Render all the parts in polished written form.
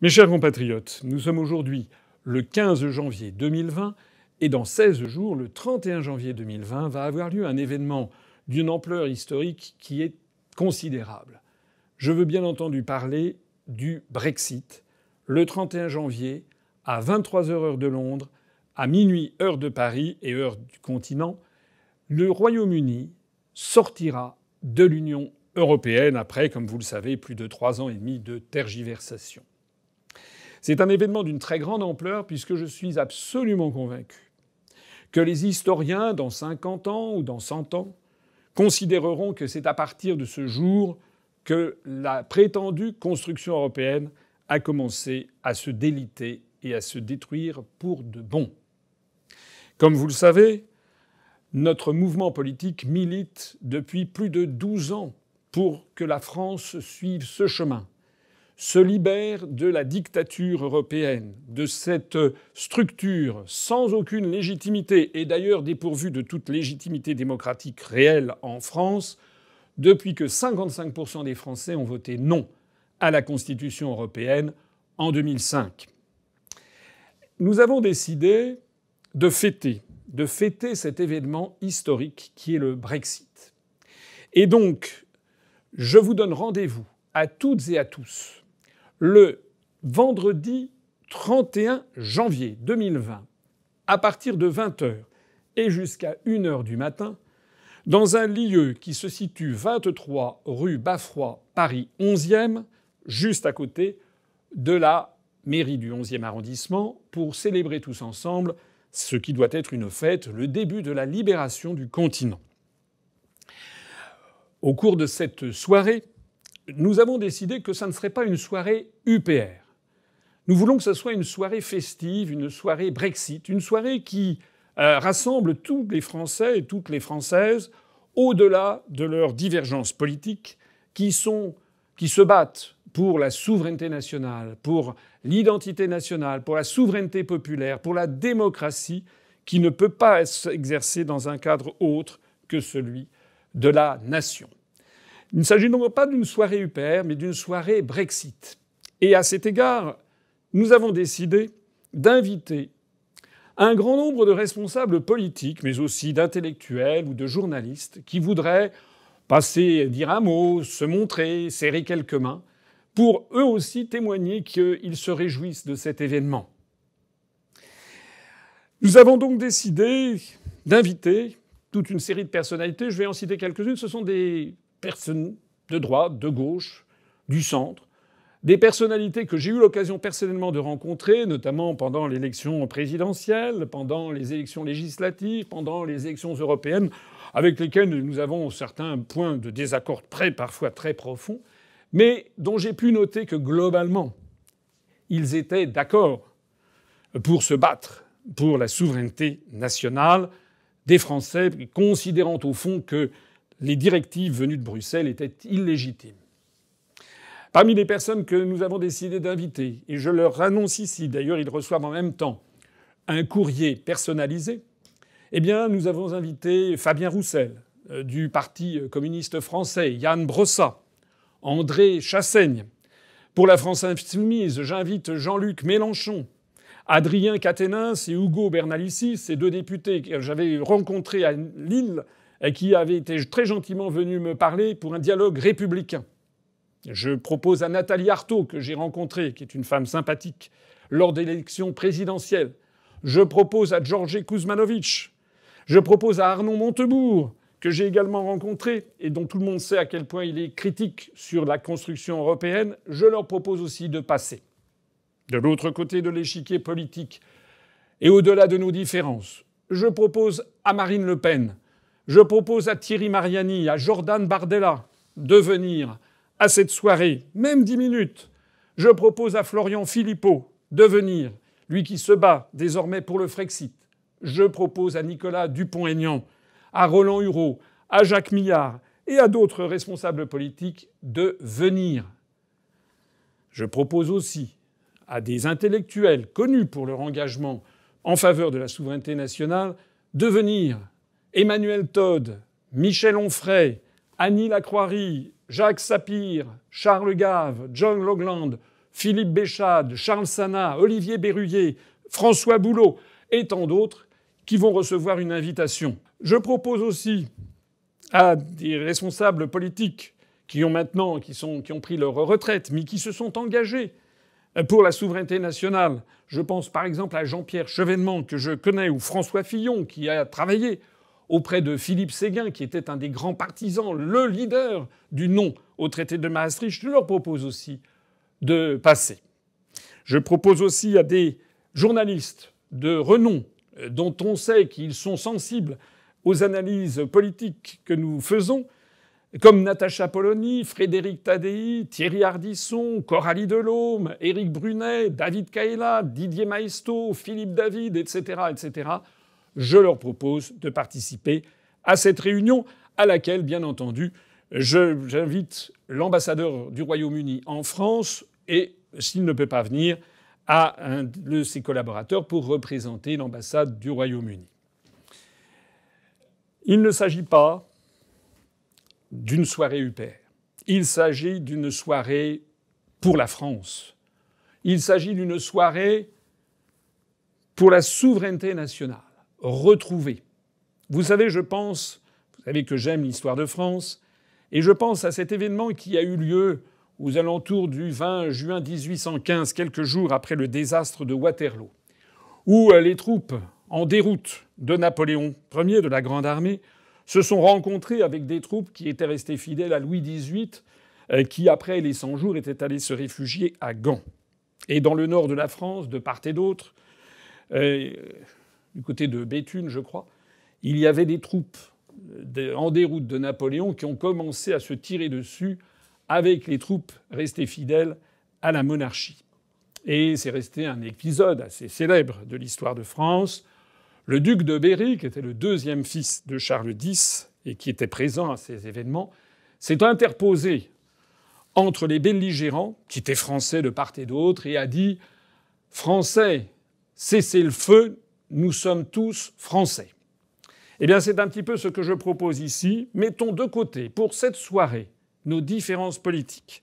Mes chers compatriotes, nous sommes aujourd'hui le 15 janvier 2020 et dans 16 jours, le 31 janvier 2020, va avoir lieu un événement d'une ampleur historique qui est considérable. Je veux bien entendu parler du Brexit. Le 31 janvier, à 23h heure de Londres, à minuit heure de Paris et heure du continent, le Royaume-Uni sortira de l'Union européenne après, comme vous le savez, plus de 3 ans et demi de tergiversation. C'est un événement d'une très grande ampleur puisque je suis absolument convaincu que les historiens, dans 50 ans ou dans 100 ans, considéreront que c'est à partir de ce jour que la prétendue construction européenne a commencé à se déliter et à se détruire pour de bon. Comme vous le savez, notre mouvement politique milite depuis plus de 12 ans pour que la France suive ce chemin, se libère de la dictature européenne, de cette structure sans aucune légitimité, et d'ailleurs dépourvue de toute légitimité démocratique réelle en France, depuis que 55% des Français ont voté non à la Constitution européenne en 2005. Nous avons décidé de fêter cet événement historique qui est le Brexit. Et donc, je vous donne rendez-vous à toutes et à tous le vendredi 31 janvier 2020, à partir de 20h et jusqu'à 1h du matin, dans un lieu qui se situe 23 rue Baffroy, Paris 11e, juste à côté de la mairie du 11e arrondissement, pour célébrer tous ensemble ce qui doit être une fête, le début de la libération du continent. Au cours de cette soirée, nous avons décidé que ça ne serait pas une soirée UPR. Nous voulons que ce soit une soirée festive, une soirée Brexit, une soirée qui rassemble tous les Français et toutes les Françaises au-delà de leurs divergences politiques qui se battent pour la souveraineté nationale, pour l'identité nationale, pour la souveraineté populaire, pour la démocratie qui ne peut pas s'exercer dans un cadre autre que celui de la nation. Il ne s'agit donc pas d'une soirée UPR, mais d'une soirée Brexit. Et à cet égard, nous avons décidé d'inviter un grand nombre de responsables politiques, mais aussi d'intellectuels ou de journalistes qui voudraient passer, dire un mot, se montrer, serrer quelques mains, pour eux aussi témoigner qu'ils se réjouissent de cet événement. Nous avons donc décidé d'inviter toute une série de personnalités. Je vais en citer quelques-unes. Ce sont des personnes de droite, de gauche, du centre, des personnalités que j'ai eu l'occasion personnellement de rencontrer, notamment pendant l'élection présidentielle, pendant les élections législatives, pendant les élections européennes, avec lesquelles nous avons certains points de désaccord parfois très profonds, mais dont j'ai pu noter que globalement, ils étaient d'accord pour se battre pour la souveraineté nationale des Français, considérant au fond que les directives venues de Bruxelles étaient illégitimes. Parmi les personnes que nous avons décidé d'inviter, et je leur annonce ici, d'ailleurs ils reçoivent en même temps un courrier personnalisé, eh bien nous avons invité Fabien Roussel du Parti communiste français, Yann Brossat, André Chassaigne. Pour la France insoumise, j'invite Jean-Luc Mélenchon, Adrien Quatennens et Ugo Bernalicis, ces deux députés que j'avais rencontrés à Lille et qui avaient été très gentiment venus me parler pour un dialogue républicain. Je propose à Nathalie Arthaud, que j'ai rencontrée, qui est une femme sympathique, lors de l'élection présidentielle. Je propose à Georges Kuzmanovic. Je propose à Arnaud Montebourg, que j'ai également rencontré et dont tout le monde sait à quel point il est critique sur la construction européenne. Je leur propose aussi de passer de l'autre côté de l'échiquier politique et au-delà de nos différences. Je propose à Marine Le Pen, je propose à Thierry Mariani, à Jordan Bardella de venir à cette soirée, même 10 minutes. Je propose à Florian Philippot de venir, lui qui se bat désormais pour le Frexit. Je propose à Nicolas Dupont-Aignan, à Roland Hureau, à Jacques Millard et à d'autres responsables politiques de venir. Je propose aussi à des intellectuels connus pour leur engagement en faveur de la souveraineté nationale de venir. Emmanuel Todd, Michel Onfray, Annie Lacroix, Jacques Sapir, Charles Gave, John Logland, Philippe Béchade, Charles Sana, Olivier Berruyer, François Boulot et tant d'autres qui vont recevoir une invitation. Je propose aussi à des responsables politiques qui ont pris leur retraite, mais qui se sont engagés pour la souveraineté nationale. Je pense par exemple à Jean-Pierre Chevènement, que je connais, ou François Fillon, qui a travaillé auprès de Philippe Séguin, qui était un des grands partisans, le leader du non au traité de Maastricht. Je leur propose aussi de passer. Je propose aussi à des journalistes de renom, dont on sait qu'ils sont sensibles aux analyses politiques que nous faisons, comme Natacha Polony, Frédéric Tadei, Thierry Ardisson, Coralie Delhomme, Éric Brunet, David Caïla, Didier Maistre, Philippe David, etc., etc. Je leur propose de participer à cette réunion à laquelle, bien entendu, j'invite l'ambassadeur du Royaume-Uni en France et, s'il ne peut pas venir, à un de ses collaborateurs pour représenter l'ambassade du Royaume-Uni. Il ne s'agit pas d'une soirée UPR. Il s'agit d'une soirée pour la France. Il s'agit d'une soirée pour la souveraineté nationale, retrouvée. Vous savez, vous savez que j'aime l'histoire de France, et je pense à cet événement qui a eu lieu aux alentours du 20 juin 1815, quelques jours après le désastre de Waterloo, où les troupes en déroute de Napoléon Ier, de la Grande Armée, se sont rencontrées avec des troupes qui étaient restées fidèles à Louis XVIII, qui, après les 100 jours, étaient allées se réfugier à Gand. Et dans le nord de la France, de part et d'autre, du côté de Béthune, je crois, il y avait des troupes en déroute de Napoléon qui ont commencé à se tirer dessus avec les troupes restées fidèles à la monarchie. Et c'est resté un épisode assez célèbre de l'histoire de France. Le duc de Berry, qui était le deuxième fils de Charles X et qui était présent à ces événements, s'est interposé entre les belligérants, qui étaient français de part et d'autre, et a dit « Français, cessez le feu, nous sommes tous Français ». Eh bien, c'est un petit peu ce que je propose ici. Mettons de côté, pour cette soirée, nos différences politiques.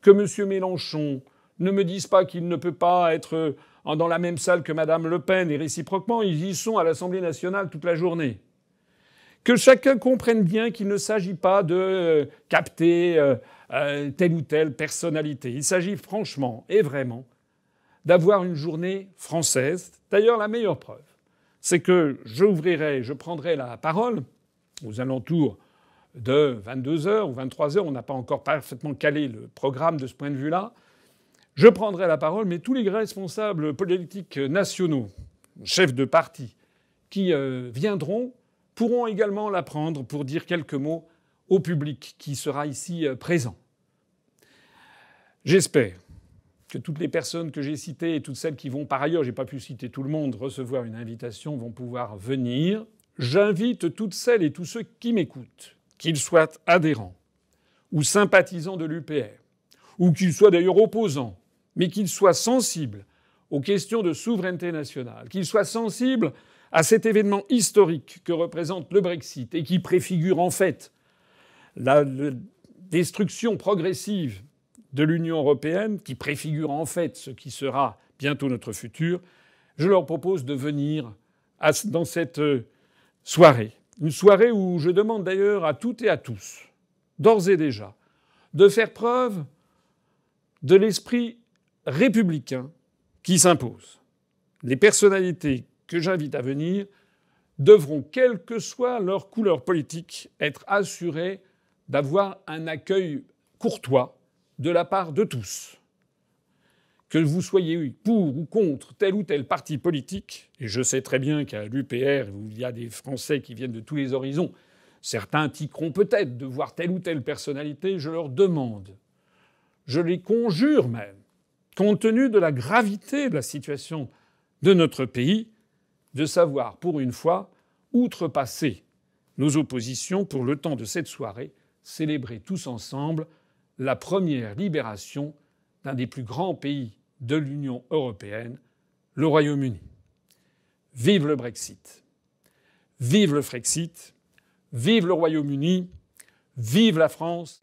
Que M. Mélenchon ne me dise pas qu'il ne peut pas être dans la même salle que Mme Le Pen, et réciproquement, ils y sont à l'Assemblée nationale toute la journée. Que chacun comprenne bien qu'il ne s'agit pas de capter telle ou telle personnalité. Il s'agit franchement et vraiment d'avoir une journée française. D'ailleurs, la meilleure preuve, c'est que je prendrai la parole aux alentours de 22h ou 23h. On n'a pas encore parfaitement calé le programme de ce point de vue-là. Je prendrai la parole, mais tous les responsables politiques nationaux, chefs de parti, qui viendront, pourront également la prendre pour dire quelques mots au public qui sera ici présent. J'espère que toutes les personnes que j'ai citées et toutes celles qui vont, par ailleurs, j'ai pas pu citer tout le monde, recevoir une invitation, vont pouvoir venir. J'invite toutes celles et tous ceux qui m'écoutent, qu'ils soient adhérents ou sympathisants de l'UPR, ou qu'ils soient d'ailleurs opposants, mais qu'ils soient sensibles aux questions de souveraineté nationale, qu'ils soient sensibles à cet événement historique que représente le Brexit et qui préfigure en fait la destruction progressive de l'Union européenne, qui préfigure en fait ce qui sera bientôt notre futur, je leur propose de venir dans cette soirée. Une soirée où je demande d'ailleurs à toutes et à tous, d'ores et déjà, de faire preuve de l'esprit républicain qui s'impose. Les personnalités que j'invite à venir devront, quelle que soit leur couleur politique, être assurées d'avoir un accueil courtois de la part de tous. Que vous soyez pour ou contre tel ou tel parti politique, et je sais très bien qu'à l'UPR, où il y a des Français qui viennent de tous les horizons, certains tiqueront peut-être de voir telle ou telle personnalité, je leur demande, je les conjure même, compte tenu de la gravité de la situation de notre pays, de savoir pour une fois outrepasser nos oppositions pour le temps de cette soirée, célébrer tous ensemble la première libération d'un des plus grands pays de l'Union européenne, le Royaume-Uni. Vive le Brexit. Vive le Frexit. Vive le Royaume-Uni. Vive la France.